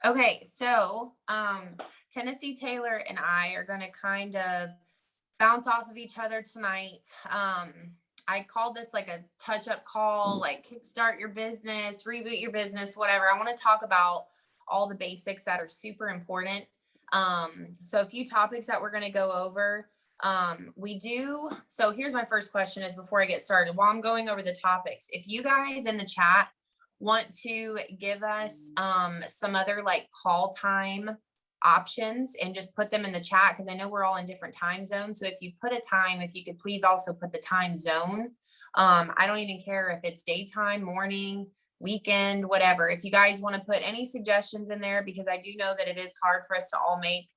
Okay, so Tennessee Taylor and I are going to kind of bounce off of each other tonight. I called this like a touch up call, like kickstart your business, reboot your business, whatever. I want to talk about all the basics that are super important. So a few topics that we're going to go over. So here's my first question is before I get started, while I'm going over the topics, if you guys in the chat want to give us some other like call time options and just put them in the chat, because I know we're all in different time zones. So if you put a time, if you could please also put the time zone. I don't even care if it's daytime, morning, weekend, whatever. If you guys want to put any suggestions in there, because I do know that it is hard for us to all make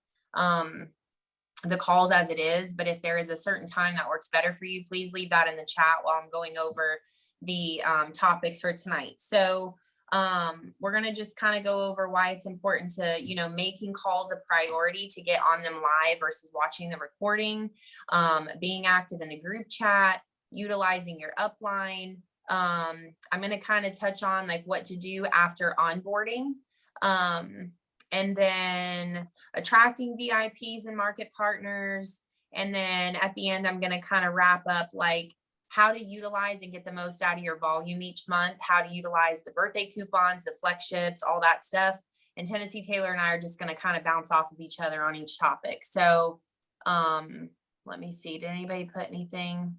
the calls as it is. But if there is a certain time that works better for you, please leave that in the chat while I'm going over the topics for tonight. So we're going to just kind of go over why it's important to, making calls a priority to get on them live versus watching the recording, being active in the group chat, utilizing your upline. I'm going to kind of touch on like what to do after onboarding. And then attracting VIPs and market partners. And then at the end, I'm going to kind of wrap up like how to utilize and get the most out of your volume each month, how to utilize the birthday coupons, the flex ships, all that stuff. And Tennessee Taylor and I are just going to kind of bounce off of each other on each topic. So let me see. Did anybody put anything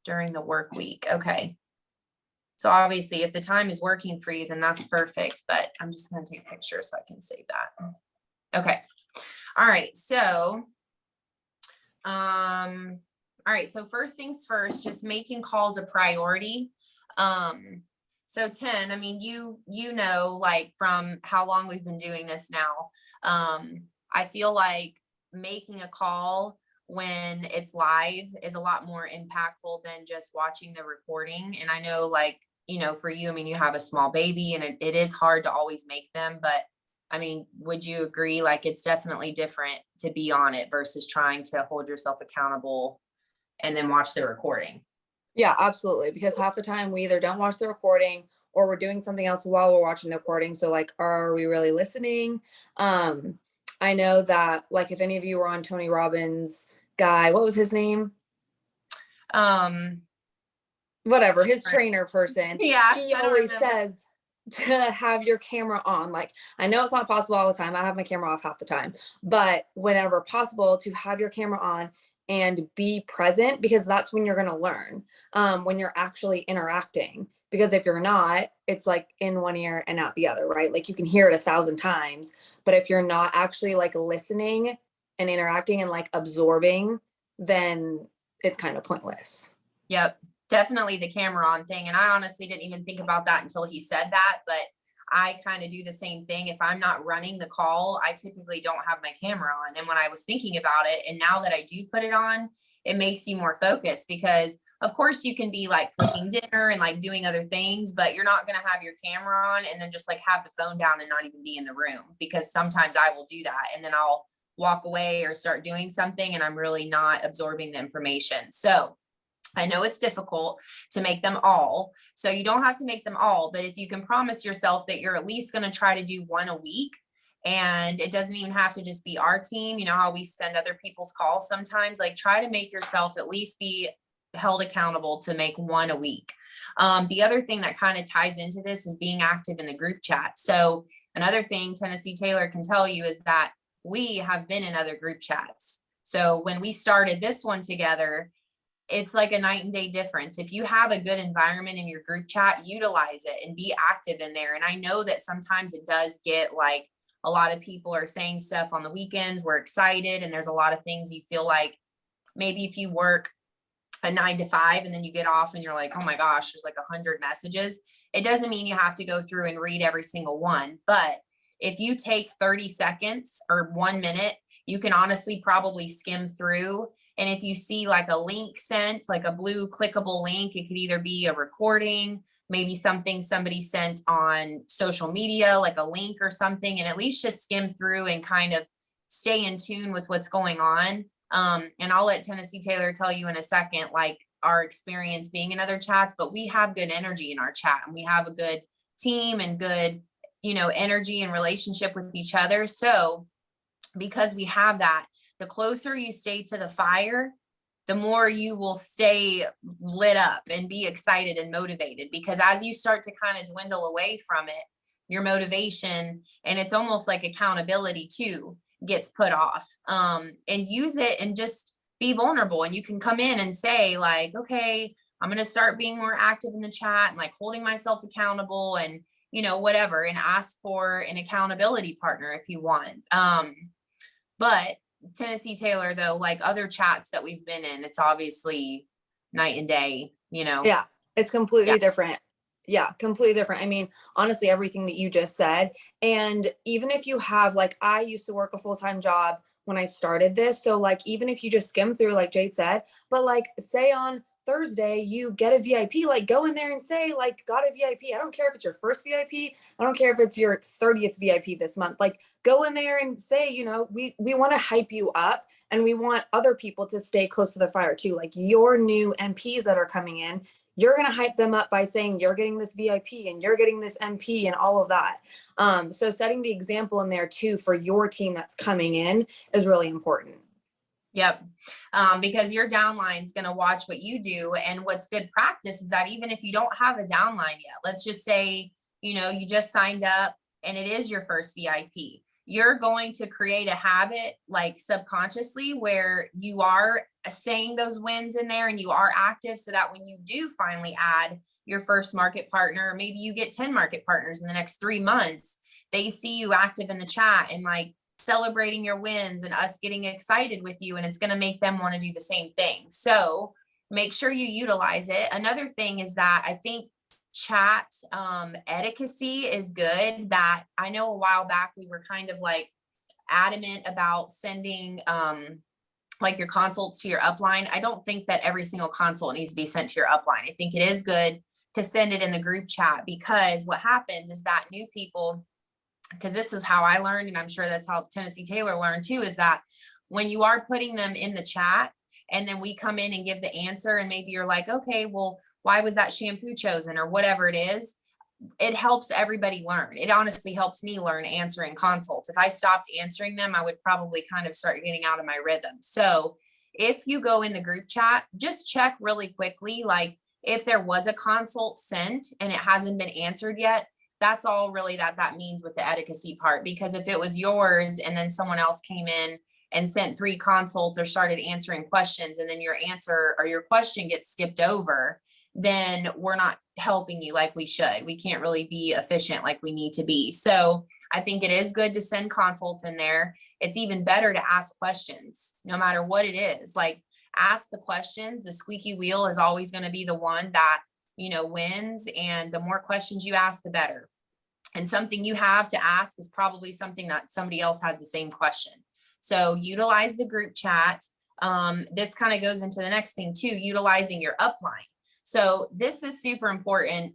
during the work week? Okay. So obviously if the time is working for you, then that's perfect, but I'm just going to take a picture so I can save that. Okay. All right. So, so first things first, just making calls a priority. So Tenn, I mean, you know, like from how long we've been doing this now, I feel like making a call when it's live is a lot more impactful than just watching the recording. And I know like, for you, I mean, you have a small baby and it is hard to always make them, but I mean, would you agree? Like it's definitely different to be on it versus trying to hold yourself accountable and then watch the recording. Yeah, absolutely. Because half the time we either don't watch the recording or we're doing something else while we're watching the recording. So like, are we really listening? I know that like, if any of you were on Tony Robbins' guy, what was his name? Whatever, his trainer person. Yeah. He always says to have your camera on. Like, I know it's not possible all the time. I have my camera off half the time, but whenever possible to have your camera on and be present, because that's when you're going to learn, when you're actually interacting. Because if you're not, it's like in one ear and out the other, right? Like you can hear it 1,000 times, but if you're not actually like listening and interacting and like absorbing, then it's kind of pointless. Yep. Definitely the camera on thing. And I honestly didn't even think about that until he said that, but I kind of do the same thing. If I'm not running the call, I typically don't have my camera on. And when I was thinking about it, and now that I do put it on, it makes you more focused because of course you can be like cooking dinner and like doing other things, but you're not going to have your camera on and then just like have the phone down and not even be in the room, because sometimes I will do that and then I'll walk away or start doing something and I'm really not absorbing the information. So I know it's difficult to make them all, so you don't have to make them all, but if you can promise yourself that you're at least going to try to do one a week, and it doesn't even have to just be our team, you know how we send other people's calls sometimes, like try to make yourself at least be held accountable to make one a week. The other thing that kind of ties into this is being active in the group chat. So another thing Tennessee Taylor can tell you is that we have been in other group chats. So when we started this one together, it's like a night and day difference. If you have a good environment in your group chat, utilize it and be active in there. And I know that sometimes it does get like a lot of people are saying stuff on the weekends. We're excited. And there's a lot of things you feel like maybe if you work a 9 to 5 and then you get off and you're like, oh my gosh, there's like 100 messages. It doesn't mean you have to go through and read every single one. But if you take 30 seconds or 1 minute, you can honestly probably skim through. And if you see like a link sent, like a blue clickable link, it could either be a recording, maybe something somebody sent on social media, like a link or something, and at least just skim through and kind of stay in tune with what's going on. And I'll let Tennessee Taylor tell you in a second, like our experience being in other chats, but we have good energy in our chat and we have a good team and good energy and relationship with each other. So because we have that, the closer you stay to the fire, the more you will stay lit up and be excited and motivated, because as you start to kind of dwindle away from it, your motivation, and it's almost like accountability too, gets put off. And use it and just be vulnerable. And you can come in and say like, okay, I'm going to start being more active in the chat and like holding myself accountable and, whatever, and ask for an accountability partner if you want. But Tennessee Taylor, though, like other chats that we've been in, it's obviously night and day, Yeah, it's completely different. Yeah, completely different. I mean, honestly, everything that you just said. And even if you have, like, I used to work a full-time job when I started this. So, like, even if you just skim through, like Jade said, but like, say on Thursday, you get a VIP, like, go in there and say, like, got a VIP. I don't care if it's your first VIP. I don't care if it's your 30th VIP this month. Like, go in there and say, we want to hype you up and we want other people to stay close to the fire too. Like, your new MPs that are coming in, you're going to hype them up by saying you're getting this VIP and you're getting this MP and all of that. So setting the example in there too for your team that's coming in is really important. Yep. Because your downline is going to watch what you do. And what's good practice is that even if you don't have a downline yet, let's just say, you just signed up and it is your first VIP, you're going to create a habit like subconsciously where you are saying those wins in there and you are active, so that when you do finally add your first market partner, maybe you get 10 market partners in the next 3 months, they see you active in the chat and like celebrating your wins and us getting excited with you, and it's going to make them want to do the same thing. So make sure you utilize it. Another thing is that I think chat etiquette is good. That I know a while back we were kind of like adamant about sending like your consults to your upline. I don't think that every single consult needs to be sent to your upline. I think it is good to send it in the group chat, because what happens is that new people, because this is how I learned, and I'm sure that's how Tennessee Taylor learned too, is that when you are putting them in the chat and then we come in and give the answer, and maybe you're like, okay, well, why was that shampoo chosen or whatever it is, it helps everybody learn. It honestly helps me learn answering consults. If I stopped answering them, I would probably kind of start getting out of my rhythm. So if you go in the group chat, just check really quickly, like if there was a consult sent and it hasn't been answered yet, that's all really that means with the etiquette part. Because if it was yours and then someone else came in and sent 3 consults or started answering questions, and then your answer or your question gets skipped over, then we're not helping you like we should. We can't really be efficient like we need to be. So I think it is good to send consults in there. It's even better to ask questions, no matter what it is. Like, ask the questions. The squeaky wheel is always going to be the one that, wins. And the more questions you ask, the better. And something you have to ask is probably something that somebody else has the same question. So utilize the group chat. This kind of goes into the next thing too, utilizing your upline. So this is super important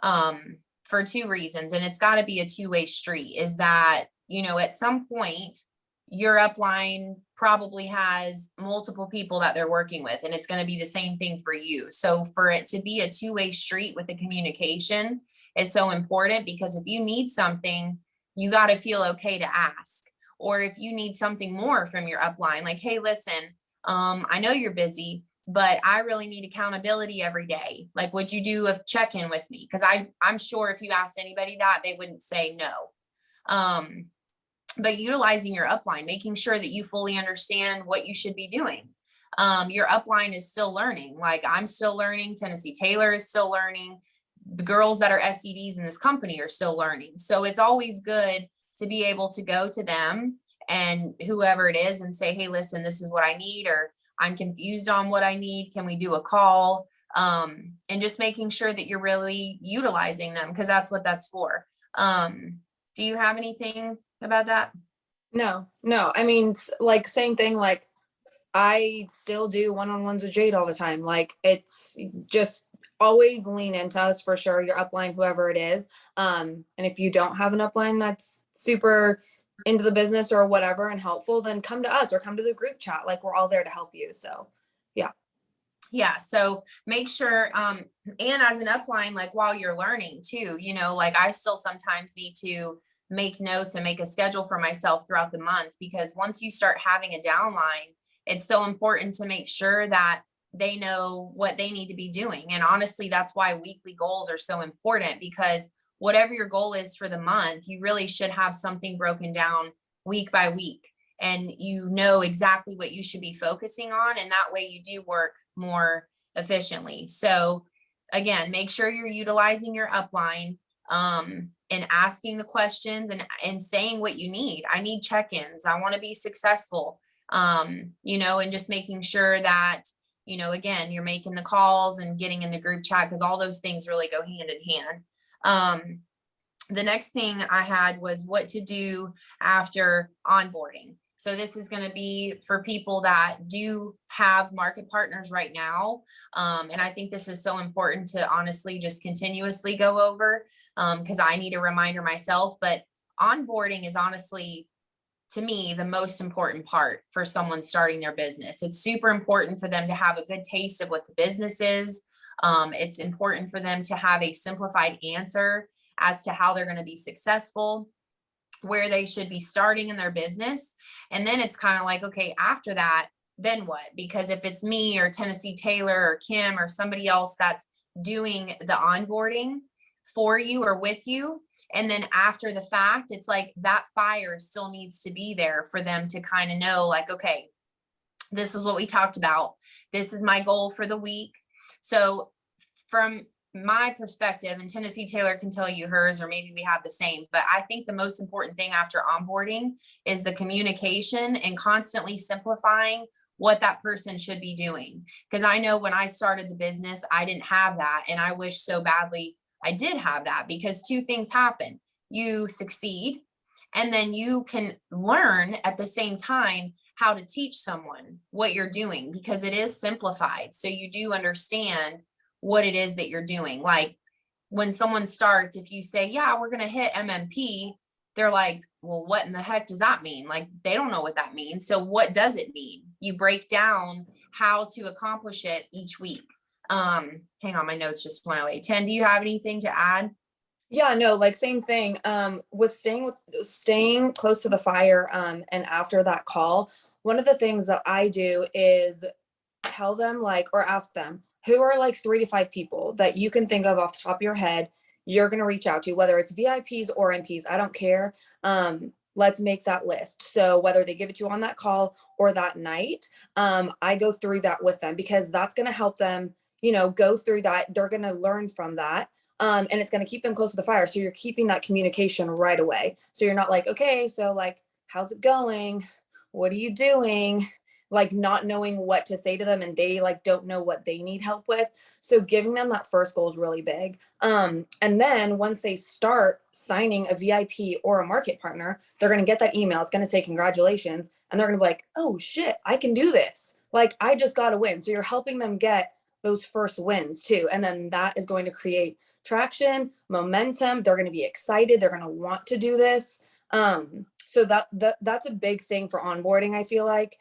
for 2 reasons, and it's got to be a 2-way street. Is that, at some point your upline probably has multiple people that they're working with, and it's going to be the same thing for you. So for it to be a 2-way street with the communication is so important, because if you need something, you got to feel okay to ask. Or if you need something more from your upline, like, hey, listen, I know you're busy, but I really need accountability every day. Like, would you do a check-in with me? Because I'm sure if you asked anybody that, they wouldn't say no. But utilizing your upline, making sure that you fully understand what you should be doing. Your upline is still learning. Like, I'm still learning. Tennessee Taylor is still learning. The girls that are SEDs in this company are still learning. So it's always good to be able to go to them and whoever it is and say, hey, listen, this is what I need, or I'm confused on what I need. Can we do a call? And just making sure that you're really utilizing them, because that's what that's for. Do you have anything about that? No. I mean, like, same thing. Like, I still do one-on-ones with Jade all the time. Like, it's just always lean into us for sure. Your upline, whoever it is. And if you don't have an upline that's super into the business or whatever and helpful, then come to us or come to the group chat. Like, we're all there to help you. So yeah. Yeah. So make sure, And as an upline, like while you're learning too, like I still sometimes need to make notes and make a schedule for myself throughout the month, because once you start having a downline, it's so important to make sure that they know what they need to be doing. And honestly, that's why weekly goals are so important, because whatever your goal is for the month, you really should have something broken down week by week, and you know exactly what you should be focusing on. And that way you do work more efficiently. So again, make sure you're utilizing your upline, and asking the questions, and saying what you need. I need check-ins. I want to be successful. And just making sure that, again, you're making the calls and getting in the group chat, because all those things really go hand in hand. The next thing I had was what to do after onboarding. So this is going to be for people that do have market partners right now. And I think this is so important to honestly just continuously go over, because I need a reminder myself. But onboarding is honestly, to me, the most important part for someone starting their business. It's super important for them to have a good taste of what the business is. It's important for them to have a simplified answer as to how they're going to be successful, where they should be starting in their business. And then it's kind of like, okay, after that, then what? Because if it's me or Tennessee Taylor or Kim or somebody else that's doing the onboarding for you or with you, and then after the fact, it's like that fire still needs to be there for them to kind of know, like, okay, this is what we talked about. This is my goal for the week. So from my perspective, and Tennessee Taylor can tell you hers, or maybe we have the same, but I think the most important thing after onboarding is the communication and constantly simplifying what that person should be doing. Because I know when I started the business, I didn't have that. And I wish so badly I did have that, because two things happen. You succeed, and then you can learn at the same time how to teach someone what you're doing, because it is simplified. So you do understand what it is that you're doing. Like when someone starts, if you say, yeah, we're going to hit MMP, they're like, well, what in the heck does that mean? Like, they don't know what that means. So what does it mean? You break down how to accomplish it each week. Hang on, my notes just went away. Tenn, do you have anything to add? Yeah, no, like same thing. With staying close to the fire, and after that call, one of the things that I do is tell them, like, or ask them, who are like 3 to 5 people that you can think of off the top of your head you're going to reach out to, whether it's VIPs or MPs, I don't care. Let's make that list. So whether they give it to you on that call or that night, I go through that with them, because that's going to help them, go through that. They're going to learn from that. And it's going to keep them close to the fire. So you're keeping that communication right away. So you're not like, okay, so like, how's it going? What are you doing? Like not knowing what to say to them, and they like don't know what they need help with. So giving them that first goal is really big. And then once they start signing a VIP or a market partner, they're going to get that email. It's going to say congratulations. And they're going to be like, oh shit, I can do this. Like I just got a win. So you're helping them get those first wins too. And then that is going to create traction, momentum. They're going to be excited. They're going to want to do this. So that's a big thing for onboarding, I feel like,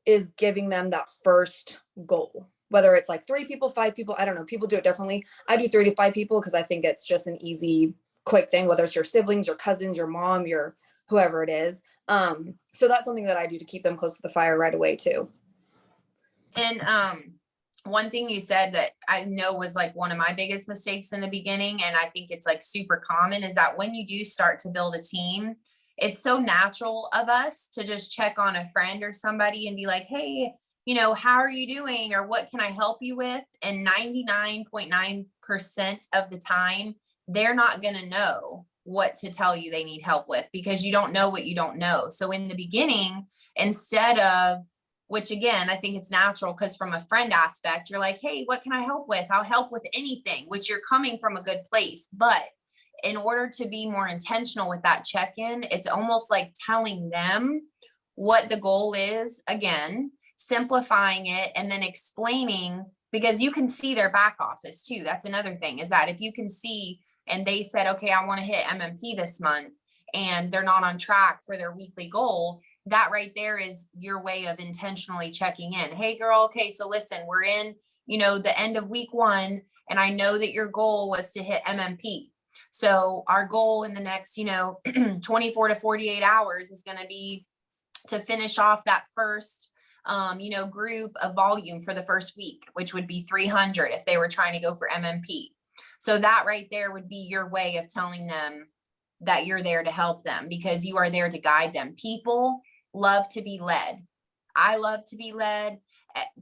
is giving them that first goal, whether it's like 3 people, 5 people, I don't know, people do it differently. I do 3 to 5 people because I think it's just an easy, quick thing, whether it's your siblings, your cousins, your mom, your whoever it is. So that's something that I do to keep them close to the fire right away too. And one thing you said that I know was like one of my biggest mistakes in the beginning, and I think it's like super common, is that when you do start to build a team, it's so natural of us to just check on a friend or somebody and be like, hey, how are you doing? Or what can I help you with? And 99.9% of the time, they're not going to know what to tell you they need help with, because you don't know what you don't know. So in the beginning, instead of, which again, I think it's natural, because from a friend aspect, you're like, hey, what can I help with? I'll help with anything, which you're coming from a good place. But in order to be more intentional with that check-in, it's almost like telling them what the goal is, again, simplifying it, and then explaining, because you can see their back office too. That's another thing, is that if you can see, and they said, okay, I want to hit MMP this month, and they're not on track for their weekly goal, that right there is your way of intentionally checking in. Hey girl, okay, so listen, we're in, the end of week 1, And I know that your goal was to hit MMP. So our goal in the next, 24 to 48 hours is going to be to finish off that first, group of volume for the first week, which would be 300 if they were trying to go for MMP. So that right there would be your way of telling them that you're there to help them, because you are there to guide them. People love to be led. I love to be led.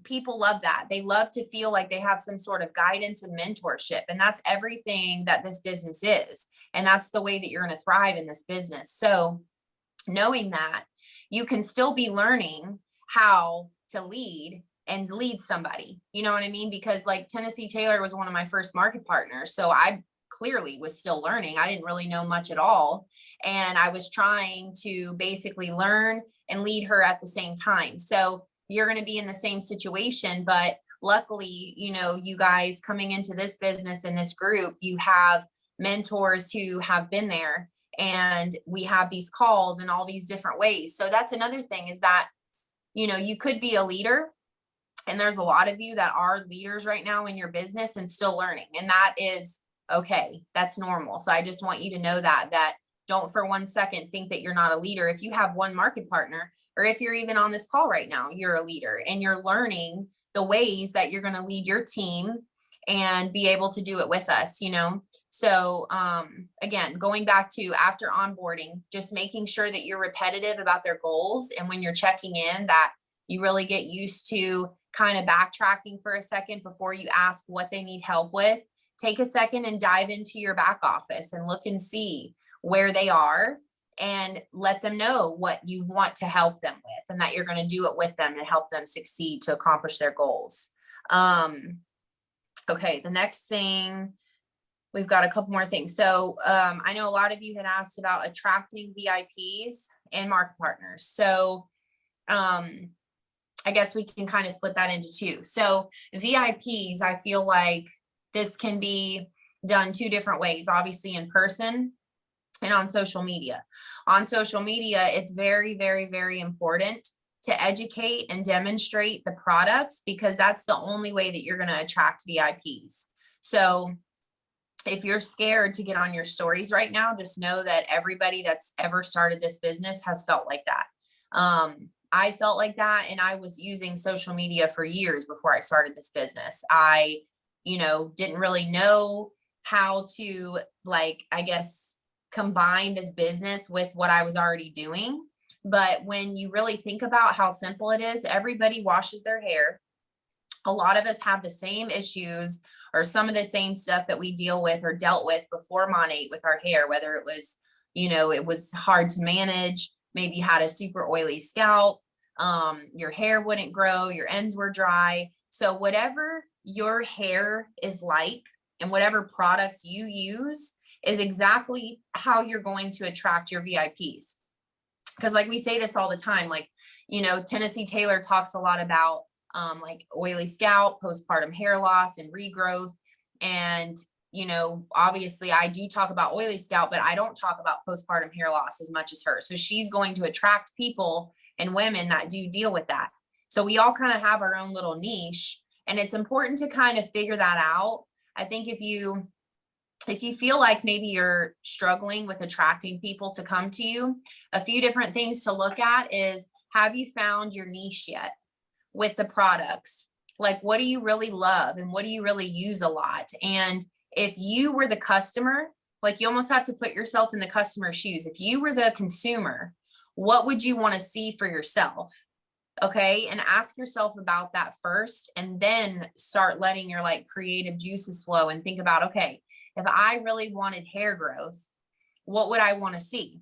People love that. They love to feel like they have some sort of guidance and mentorship. And that's everything that this business is. And that's the way that you're going to thrive in this business. So knowing that, you can still be learning how to lead and lead somebody. You know what I mean? Because like Tennessee Taylor was one of my first market partners. So I clearly was still learning. I didn't really know much at all. And I was trying to basically learn and lead her at the same time. So you're going to be in the same situation, but luckily, you guys coming into this business and this group, you have mentors who have been there, and we have these calls in all these different ways. So that's another thing, is that, you could be a leader, and there's a lot of you that are leaders right now in your business and still learning. And that is okay. That's normal. So I just want you to know that don't for one second think that you're not a leader. If you have one market partner, or if you're even on this call right now, you're a leader, and you're learning the ways that you're going to lead your team and be able to do it with us, So again, going back to after onboarding, just making sure that you're repetitive about their goals. And when you're checking in, that you really get used to kind of backtracking for a second before you ask what they need help with. Take a second and dive into your back office and look and see where they are, and let them know what you want to help them with, and that you're going to do it with them and help them succeed to accomplish their goals. Okay, the next thing, we've got a couple more things. So I know a lot of you had asked about attracting VIPs and market partners. So I guess we can kind of split that into two. So VIPs, I feel like this can be done two different ways, obviously in person and on social media. On social media, it's very, very, very important to educate and demonstrate the products, because that's the only way that you're going to attract VIPs. So if you're scared to get on your stories right now, just know that everybody that's ever started this business has felt like that. I felt like that, and I was using social media for years before I started this business. I, didn't really know how to, combine this business with what I was already doing. But when you really think about how simple it is, everybody washes their hair. A lot of us have the same issues or some of the same stuff that we deal with or dealt with before Monate with our hair, whether it was, it was hard to manage. Maybe you had a super oily scalp. Your hair wouldn't grow, your ends were dry. So whatever your hair is like and whatever products you use is exactly how you're going to attract your VIPs. Because like we say this all the time, Tennessee Taylor talks a lot about oily scalp, postpartum hair loss, and regrowth. And, obviously I do talk about oily scalp, but I don't talk about postpartum hair loss as much as her. So she's going to attract people and women that do deal with that. So we all kind of have our own little niche, and it's important to kind of figure that out. I think if you feel like maybe you're struggling with attracting people to come to you, a few different things to look at is, have you found your niche yet with the products? Like, what do you really love and what do you really use a lot? And if you were the customer, you almost have to put yourself in the customer's shoes. If you were the consumer, what would you want to see for yourself? Okay. And ask yourself about that first, and then start letting your creative juices flow and think about, okay, if I really wanted hair growth, what would I want to see?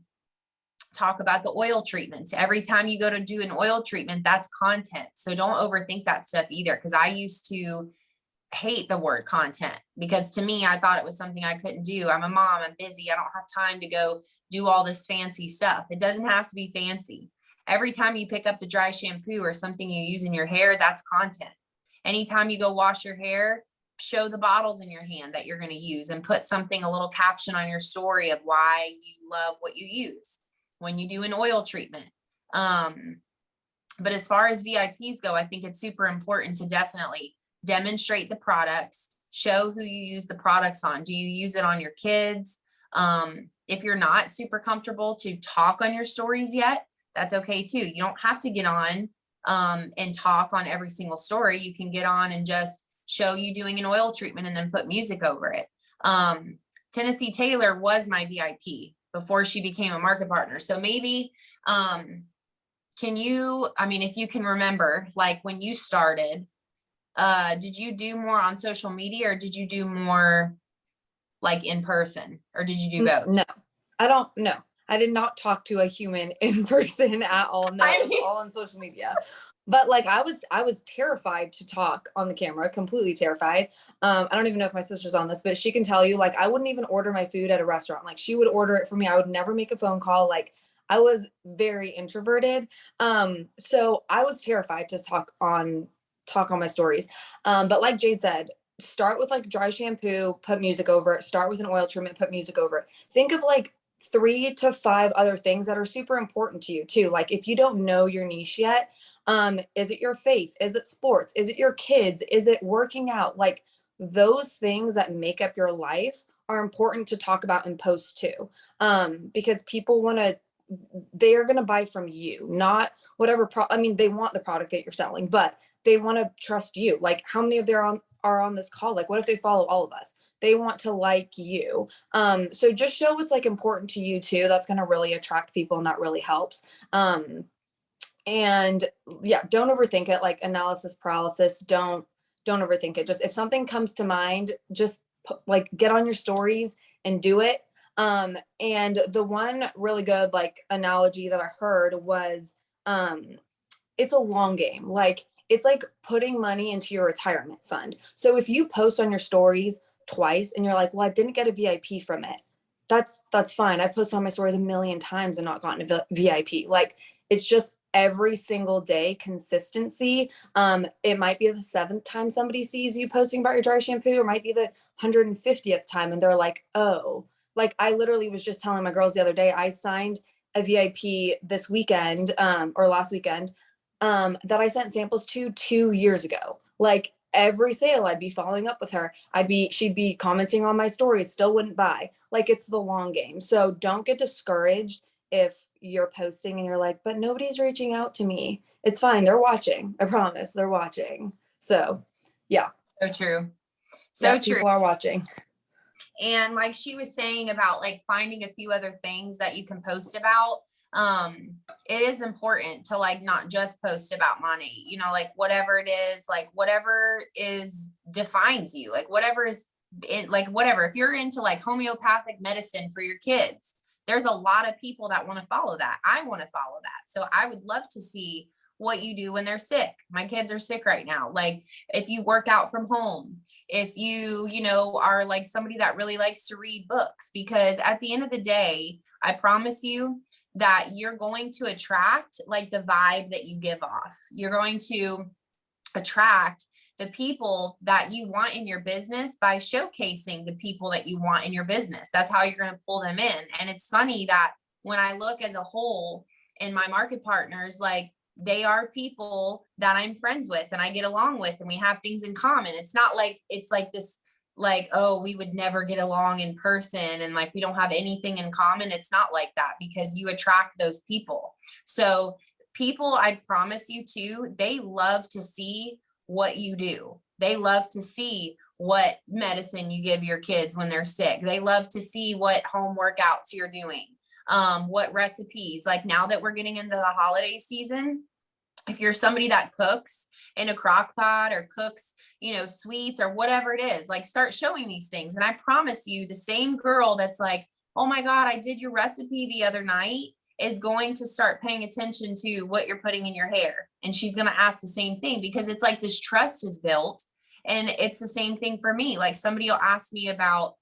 Talk about the oil treatments. Every time you go to do an oil treatment, that's content. So don't overthink that stuff either. Because I used to hate the word content, because to me, I thought it was something I couldn't do. I'm a mom, I'm busy. I don't have time to go do all this fancy stuff. It doesn't have to be fancy. Every time you pick up the dry shampoo or something you use in your hair, that's content. Anytime you go wash your hair, show the bottles in your hand that you're going to use, and put something, a little caption on your story of why you love what you use when you do an oil treatment. But as far as VIPs go, I think it's super important to definitely demonstrate the products, show who you use the products on. Do you use it on your kids? If you're not super comfortable to talk on your stories yet, that's okay too. You don't have to get on and talk on every single story. You can get on and just show you doing an oil treatment and then put music over it. Tennessee Taylor was my VIP before she became a market partner. So maybe, can you, I mean, if you can remember, like when you started, did you do more on social media or did you do more like in person, or did you do both? No, I don't know. I did not talk to a human in person at all. No, it was all on social media. But like I was terrified to talk on the camera, completely terrified. I don't even know if my sister's on this, but she can tell you, like, I wouldn't even order my food at a restaurant. Like she would order it for me. I would never make a phone call. Like I was very introverted. So I was terrified to talk on my stories. But like Jade said, start with like dry shampoo, put music over it. Start with an oil treatment, put music over it. Think of like 3 to 5 other things that are super important to you too. Like if you don't know your niche yet, is it your faith? Is it sports? Is it your kids? Is it working out? Like those things that make up your life are important to talk about and post too. Because people they are going to buy from you, not whatever I mean, they want the product that you're selling, but they want to trust you. Like how many of them are on this call? Like what if they follow all of us? They want to like you. So just show what's like important to you too. That's going to really attract people and that really helps. And yeah, don't overthink it. Like analysis paralysis. Don't overthink it. Just if something comes to mind, just like get on your stories and do it. And the one really good like analogy that I heard was, it's a long game. Like it's like putting money into your retirement fund. So if you post on your stories twice and you're like, well, I didn't get a VIP from it. That's fine. I've posted on my stories a million times and not gotten a VIP. Like it's just every single day consistency. It might be the 7th time somebody sees you posting about your dry shampoo, or might be the 150th time and they're like, oh, like I literally was just telling my girls the other day, I signed a VIP this weekend, or last weekend, that I sent samples to 2 years ago. Like every sale, I'd be following up with her. She'd be commenting on my stories, still wouldn't buy. Like it's the long game. So don't get discouraged if you're posting and you're like, but nobody's reaching out to me. It's fine. They're watching. I promise they're watching. So yeah. So true. So yeah, true. People are watching. And like she was saying about like finding a few other things that you can post about, it is important to like not just post about money, you know, like whatever it is, like whatever is defines you, like whatever is in, like whatever, if you're into like homeopathic medicine for your kids, there's a lot of people that want to follow that. I want to follow that. So I would love to see what you do when they're sick. My kids are sick right now. Like if you work out from home, if you know, are like somebody that really likes to read books, because at the end of the day, I promise you that you're going to attract like the vibe that you give off. You're going to attract the people that you want in your business by showcasing the people that you want in your business. That's how you're going to pull them in. And it's funny that when I look as a whole in my market partners, like they are people that I'm friends with and I get along with, and we have things in common. It's not like, it's like this, like, oh, we would never get along in person and like, we don't have anything in common. It's not like that, because you attract those people. So people, I promise you too, they love to see what you do. They love to see what medicine you give your kids when they're sick. They love to see what home workouts you're doing, what recipes. Like now that we're getting into the holiday season, if you're somebody that cooks in a crock pot or cooks, you know, sweets or whatever it is, like start showing these things. And I promise you, the same girl that's like, oh my God, I did your recipe the other night, is going to start paying attention to what you're putting in your hair. And she's going to ask the same thing, because it's like this trust is built. And it's the same thing for me. Like somebody will ask me about,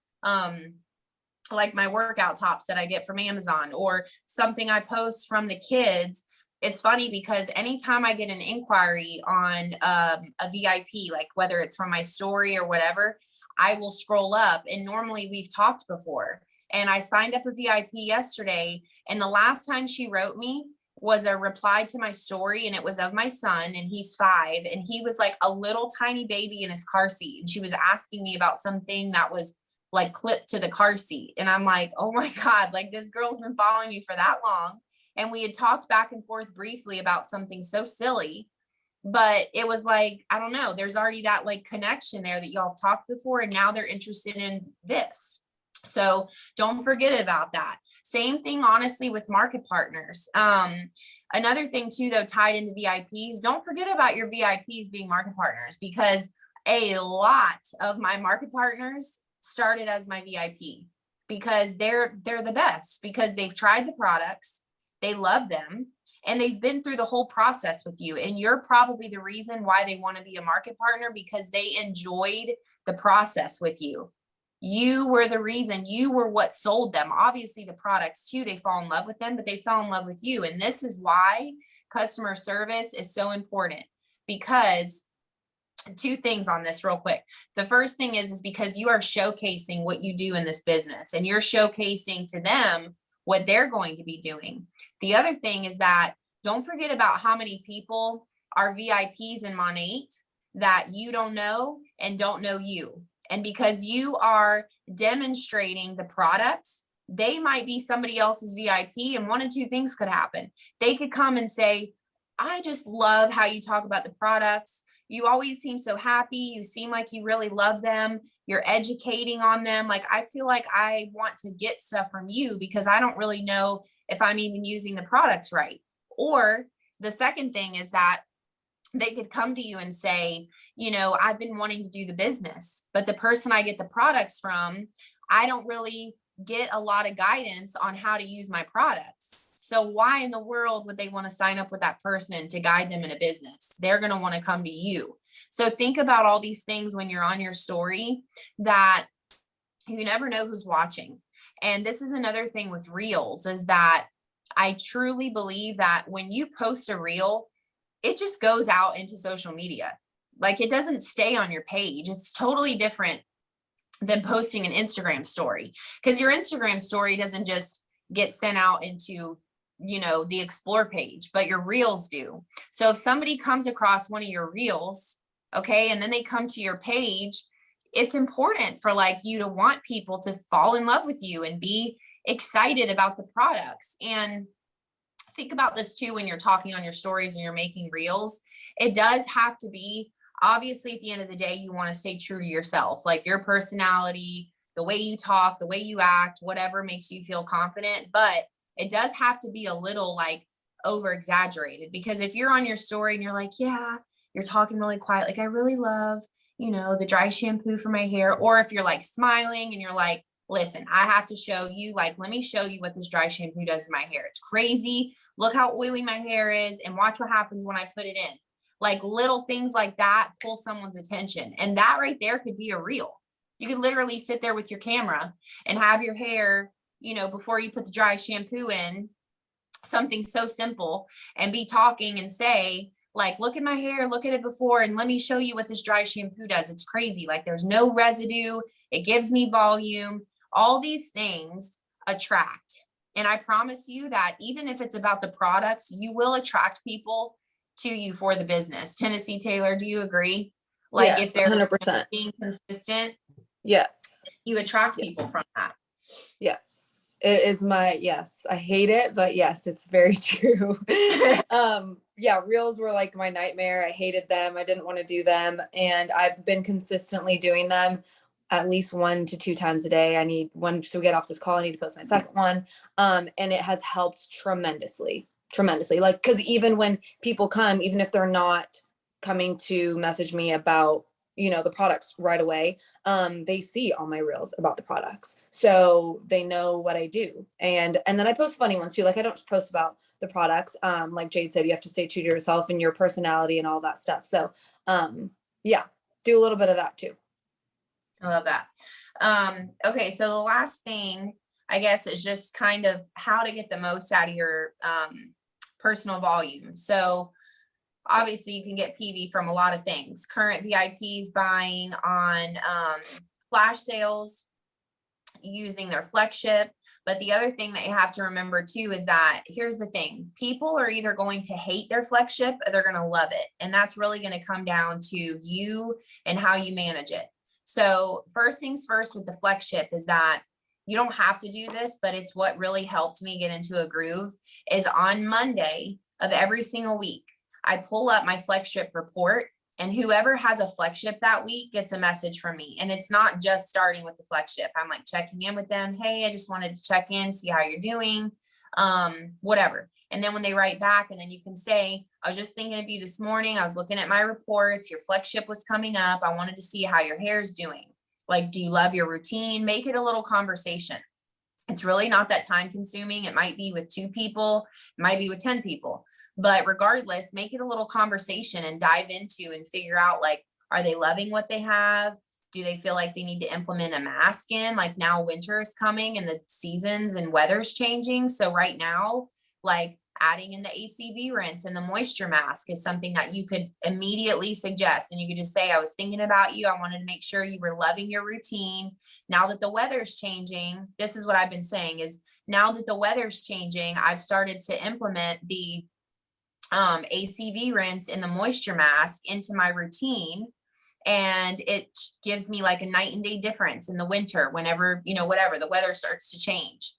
like my workout tops that I get from Amazon, or something I post from the kids. It's funny because anytime I get an inquiry on a VIP, like whether it's from my story or whatever, I will scroll up, and normally we've talked before. And I signed up a VIP yesterday, and the last time she wrote me was a reply to my story, and it was of my son, and he's 5, and he was like a little tiny baby in his car seat, and she was asking me about something that was like clipped to the car seat. And I'm like, oh my God, like this girl's been following me for that long. And we had talked back and forth briefly about something so silly, but it was like, I don't know, there's already that like connection there that y'all have talked before, and now they're interested in this. So don't forget about that. Same thing, honestly, with market partners. Another thing too, though, tied into VIPs, don't forget about your VIPs being market partners, because a lot of my market partners started as my VIP, because they're the best, because they've tried the products, they love them, and they've been through the whole process with you. And you're probably the reason why they want to be a market partner, because they enjoyed the process with you. You were the reason, you were what sold them. Obviously the products too, they fall in love with them, but they fell in love with you. And this is why customer service is so important, because 2 things on this real quick. The first thing is because you are showcasing what you do in this business, and you're showcasing to them what they're going to be doing. The other thing is that don't forget about how many people are VIPs in Monate that you don't know and don't know you. And because you are demonstrating the products, they might be somebody else's VIP, and 1 of 2 things could happen. They could come and say, I just love how you talk about the products. You always seem so happy. You seem like you really love them. You're educating on them. Like, I feel like I want to get stuff from you because I don't really know if I'm even using the products right. Or the second thing is that they could come to you and say, you know, I've been wanting to do the business, but the person I get the products from, I don't really get a lot of guidance on how to use my products. So why in the world would they want to sign up with that person to guide them in a business? They're going to want to come to you. So think about all these things when you're on your story, that you never know who's watching. And this is another thing with reels, is that I truly believe that when you post a reel, it just goes out into social media. Like, it doesn't stay on your page. It's totally different than posting an Instagram story, because your Instagram story doesn't just get sent out into, you know, the explore page, but your reels do. So if somebody comes across one of your reels, okay, and then they come to your page, it's important for like you to want people to fall in love with you and be excited about the products. And think about this too, when you're talking on your stories and you're making reels, it does have to be, obviously at the end of the day, you want to stay true to yourself, like your personality, the way you talk, the way you act, whatever makes you feel confident. But it does have to be a little like over exaggerated, because if you're on your story and you're like, yeah, you're talking really quiet, like I really love, you know, the dry shampoo for my hair. Or if you're like smiling and you're like, listen, I have to show you, like, let me show you what this dry shampoo does to my hair. It's crazy. Look how oily my hair is, and watch what happens when I put it in. Like, little things like that pull someone's attention. And that right there could be a reel. You could literally sit there with your camera and have your hair, you know, before you put the dry shampoo in, something so simple, and be talking and say, like, look at my hair, look at it before, and let me show you what this dry shampoo does. It's crazy. Like, there's no residue. It gives me volume. All these things attract. And I promise you that even if it's about the products, you will attract people to you for the business. Tennessee Taylor, do you agree? Like, Yes, if they're 100%. being consistent, Yes. you attract people from that. Yes. It is yes. I hate it, but yes, it's very true. Yeah, reels were like my nightmare. I hated them. I didn't want to do them. And I've been consistently doing them at least 1 to 2 times a day. I need one to get off this call. I need to post my second one. And it has helped tremendously. Like, because even when people come, even if they're not coming to message me about, you know, the products right away, they see all my reels about the products, so they know what I do. And then I post funny ones too. Like, I don't just post about the products. Like Jade said, you have to stay true to yourself and your personality and all that stuff. So yeah, do a little bit of that too. I love that. Okay, so the last thing, I guess, is just kind of how to get the most out of your personal volume. So obviously you can get PV from a lot of things. Current VIPs buying on flash sales, using their flagship. But the other thing that you have to remember too is that here's the thing. People are either going to hate their flagship or they're going to love it. And that's really going to come down to you and how you manage it. So first things first with the flagship is that you don't have to do this, but it's what really helped me get into a groove is on Monday of every single week, I pull up my flagship report, and whoever has a flagship that week gets a message from me. And it's not just starting with the flagship. I'm like checking in with them. Hey, I just wanted to check in, see how you're doing, whatever. And then when they write back, and then you can say, I was just thinking of you this morning. I was looking at my reports. Your flagship was coming up. I wanted to see how your hair's doing. Like, do you love your routine? Make it a little conversation. It's really not that time consuming. It might be with 2 people, it might be with 10 people. But regardless, make it a little conversation and dive into and figure out, like, are they loving what they have? Do they feel like they need to implement a mask in? Like, now winter is coming and the seasons and weather's changing. So right now, like, adding in the ACV rinse and the moisture mask is something that you could immediately suggest. And you could just say, I was thinking about you. I wanted to make sure you were loving your routine. Now that the weather's changing, this is what I've been saying is, now that the weather's changing, I've started to implement the ACV rinse and the moisture mask into my routine. And it gives me like a night and day difference in the winter, whenever, whatever the weather starts to change.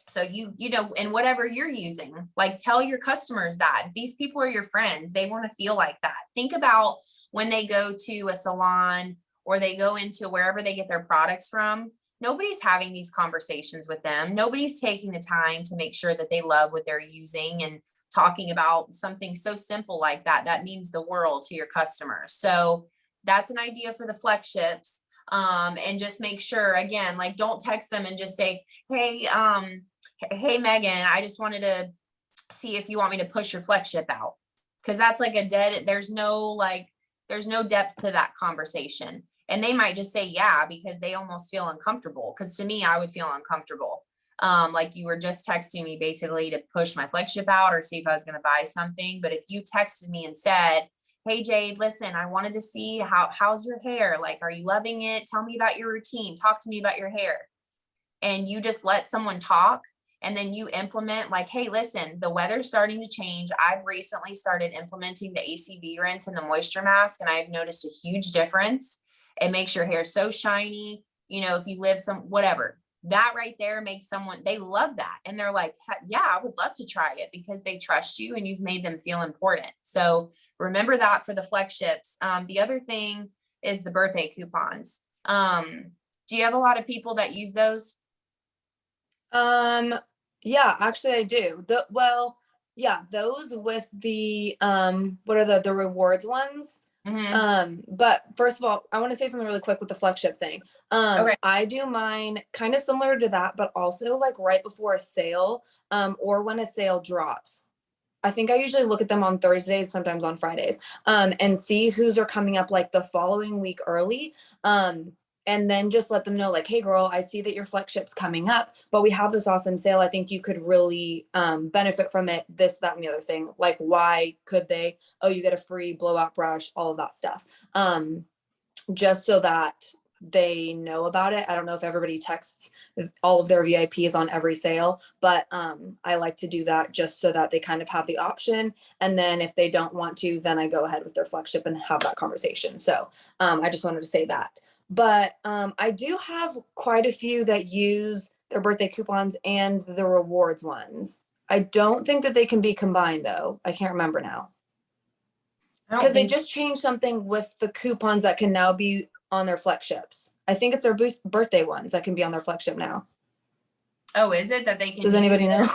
So and whatever you're using, like, tell your customers that these people are your friends. They want to feel like that. Think about when they go to a salon or they go into wherever they get their products from. Nobody's having these conversations with them. Nobody's taking the time to make sure that they love what they're using and talking about something so simple like that. That means the world to your customers. So that's an idea for the flagships. And just make sure, again, like, don't text them and just say, hey, Megan, I just wanted to see if you want me to push your flagship out. Cause that's like there's no depth to that conversation. And they might just say, yeah, because they almost feel uncomfortable. Cause to me, I would feel uncomfortable. Like, you were just texting me basically to push my flagship out or see if I was going to buy something. But if you texted me and said, hey, Jade, listen, I wanted to see how's your hair? Like, are you loving it? Tell me about your routine. Talk to me about your hair. And you just let someone talk, and then you implement, like, hey, listen, the weather's starting to change. I've recently started implementing the ACV rinse and the moisture mask, and I've noticed a huge difference. It makes your hair so shiny. If you live whatever, that right there makes they love that. And they're like, yeah, I would love to try it, because they trust you and you've made them feel important. So remember that for the flagships. The other thing is the birthday coupons. Do you have a lot of people that use those? Yeah, actually I do. Those with the what are the rewards ones? Mm-hmm. But first of all, I want to say something really quick with the flagship thing. Okay. I do mine kind of similar to that, but also like right before a sale, or when a sale drops. I think I usually look at them on Thursdays, sometimes on Fridays, and see whose are coming up like the following week early. And then just let them know, like, hey girl, I see that your flagship's coming up, but we have this awesome sale. I think you could really benefit from it, this, that, and the other thing. Like, why could they? Oh, you get a free blowout brush, all of that stuff. Just so that they know about it. I don't know if everybody texts all of their VIPs on every sale, but I like to do that just so that they kind of have the option. And then if they don't want to, then I go ahead with their flagship and have that conversation. So I just wanted to say that. But I do have quite a few that use their birthday coupons and the rewards ones. I don't think that they can be combined though. I can't remember now. Because they just changed something with the coupons that can now be on their flagships. I think it's their birthday ones that can be on their flagship now. Oh, is it that they can? Does anybody know?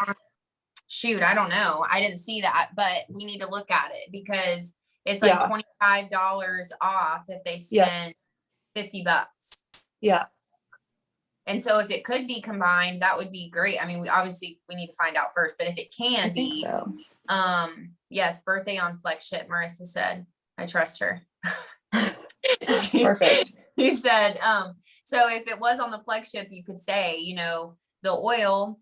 Shoot, I don't know. I didn't see that, but we need to look at it, because it's like $25 off if they spend $50. Yeah. And so if it could be combined, that would be great. I mean, we need to find out first, but if it can be, so. Yes, birthday on flagship, Marissa said. I trust her. Perfect. He said, so if it was on the flagship, you could say, the oil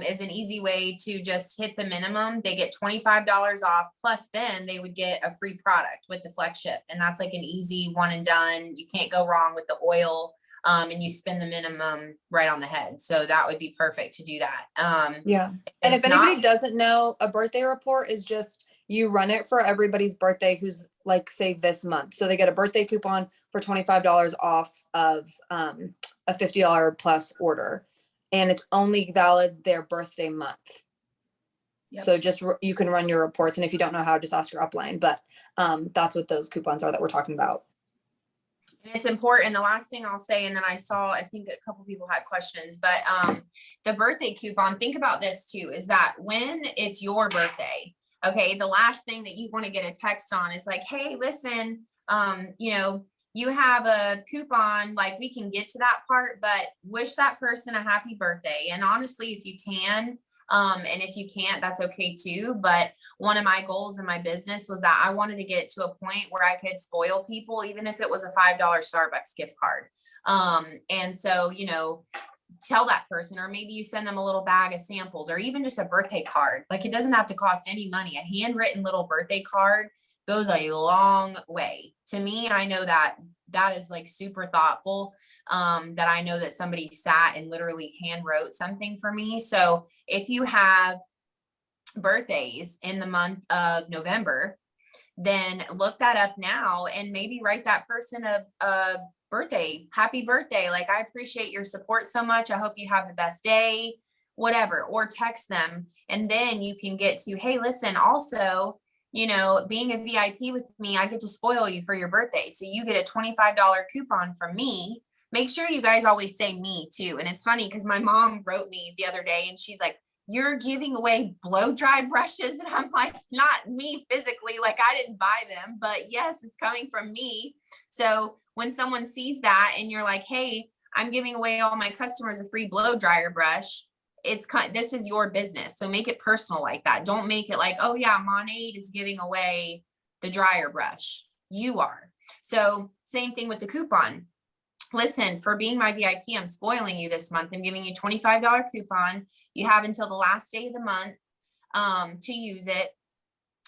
is an easy way to just hit the minimum. They get $25 off, plus then they would get a free product with the flagship. And that's like an easy one and done. You can't go wrong with the oil. and you spend the minimum right on the head. So that would be perfect to do that. Yeah. And if It's anybody not, doesn't know, a birthday report is just you run it for everybody's birthday who's like, say, this month. So they get a birthday coupon for $25 off of a $50 plus order. And it's only valid their birthday month. Yep. So just you can run your reports. And if you don't know how, just ask your upline. But that's what those coupons are that we're talking about. and it's important. The last thing I'll say, and then I saw, I think a couple people had questions, but the birthday coupon, think about this too, is that when it's your birthday, okay, the last thing that you want to get a text on is like, hey, listen, you know, you have a coupon, like we can get to that part, but wish that person a happy birthday. And honestly, if you can, and if you can't, that's okay too. But one of my goals in my business was that I wanted to get to a point where I could spoil people, even if it was a $5 Starbucks gift card. And so, you know, tell that person, or maybe you send them a little bag of samples, or even just a birthday card. Like, it doesn't have to cost any money. A handwritten little birthday card goes a long way. To me, I know that that is like super thoughtful, that I know that somebody sat and literally hand wrote something for me. So if you have birthdays in the month of November, then look that up now and maybe write that person a birthday, happy birthday. Like, I appreciate your support so much. I hope you have the best day, whatever, or text them. And then you can get to, hey, listen, also, you know, being a VIP with me, I get to spoil you for your birthday. So you get a $25 coupon from me. Make sure you guys always say me too. And it's funny because my mom wrote me the other day and she's like, you're giving away blow dry brushes. And I'm like, not me physically, like I didn't buy them, but yes, it's coming from me. So when someone sees that and you're like, hey, I'm giving away all my customers a free blow dryer brush, this is your business. So make it personal like that. Don't make it like, oh yeah, Monade is giving away the dryer brush. You are. So same thing with the coupon. Listen, for being my VIP, I'm spoiling you this month. I'm giving you a $25 coupon. You have until the last day of the month to use it.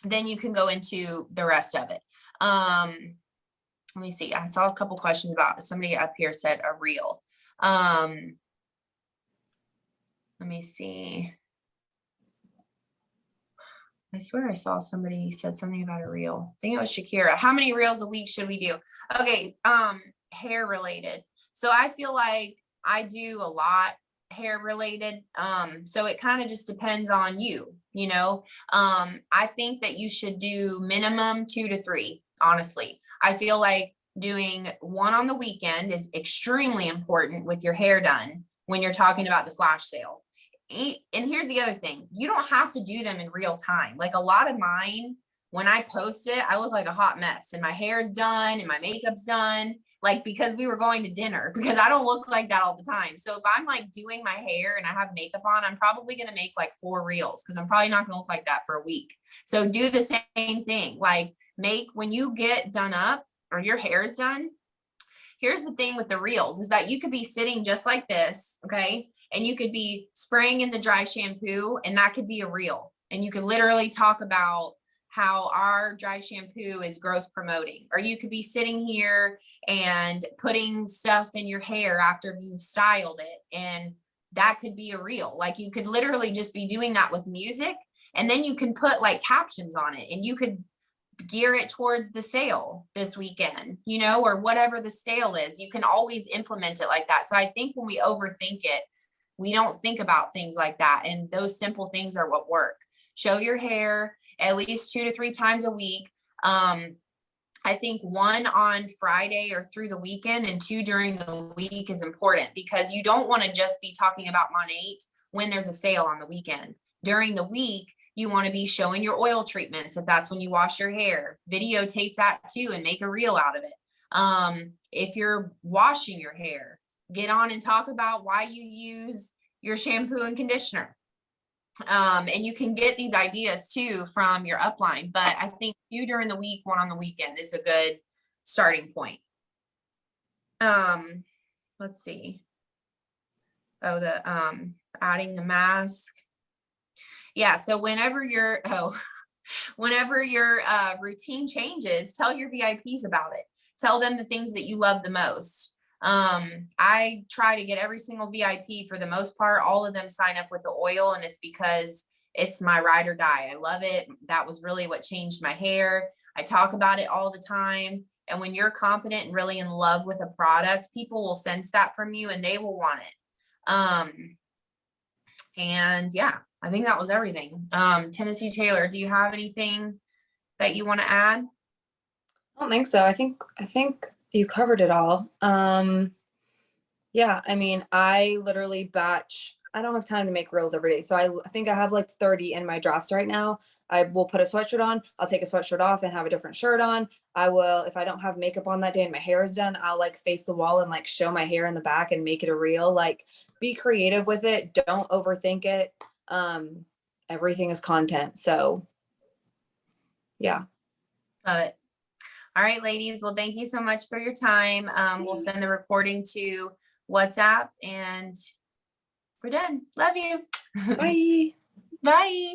Then you can go into the rest of it. Let me see. I saw a couple questions about, somebody up here said a reel. Let me see. I swear I saw somebody said something about a reel. I think it was Shakira. How many reels a week should we do? Okay. Hair related. So I feel like I do a lot hair related. So it kind of just depends on you, you know. I think that you should do minimum 2 to 3, honestly. I feel like doing one on the weekend is extremely important with your hair done when you're talking about the flash sale. And here's the other thing, you don't have to do them in real time. Like, a lot of mine, when I post it, I look like a hot mess and my hair's done and my makeup's done, like, because we were going to dinner, because I don't look like that all the time. So if I'm like doing my hair and I have makeup on, I'm probably going to make like 4 reels, because I'm probably not going to look like that for a week. So do the same thing. Like, when you get done up or your hair is done, here's the thing with the reels is that you could be sitting just like this, okay? And you could be spraying in the dry shampoo, and that could be a reel. And you could literally talk about how our dry shampoo is growth promoting. Or you could be sitting here and putting stuff in your hair after you've styled it, and that could be a reel. Like, you could literally just be doing that with music, and then you can put like captions on it, and you could gear it towards the sale this weekend, you know, or whatever the sale is. You can always implement it like that. So I think when we overthink it, we don't think about things like that. And those simple things are what work. Show your hair at least 2 to 3 times a week. I think 1 on Friday or through the weekend, and 2 during the week is important, because you don't want to just be talking about Monate when there's a sale on the weekend. During the week, you want to be showing your oil treatments. If that's when you wash your hair, videotape that too and make a reel out of it. If you're washing your hair, get on and talk about why you use your shampoo and conditioner. And you can get these ideas too from your upline, but I think 2 during the week, 1 on the weekend is a good starting point. Let's see. Oh, adding the mask. Yeah. So whenever your routine changes, tell your VIPs about it. Tell them the things that you love the most. I try to get every single VIP for the most part. All of them sign up with the oil, and it's because it's my ride or die. I love it. That was really what changed my hair. I talk about it all the time. And when you're confident and really in love with a product, people will sense that from you and they will want it. And yeah, I think that was everything. Tennessee Taylor, do you have anything that you want to add? I don't think so. I think you covered it all. Yeah, I mean, I literally batch. I don't have time to make reels every day. So I think I have like 30 in my drafts right now. I will put a sweatshirt on, I'll take a sweatshirt off and have a different shirt on. I will, if I don't have makeup on that day and my hair is done, I'll like face the wall and like show my hair in the back and make it a reel. Like be creative with it. Don't overthink it. Um, Everything is content. So yeah. Love it. All right, ladies. Well, thank you so much for your time. We'll send the recording to WhatsApp and we're done. Love you. Bye. Bye.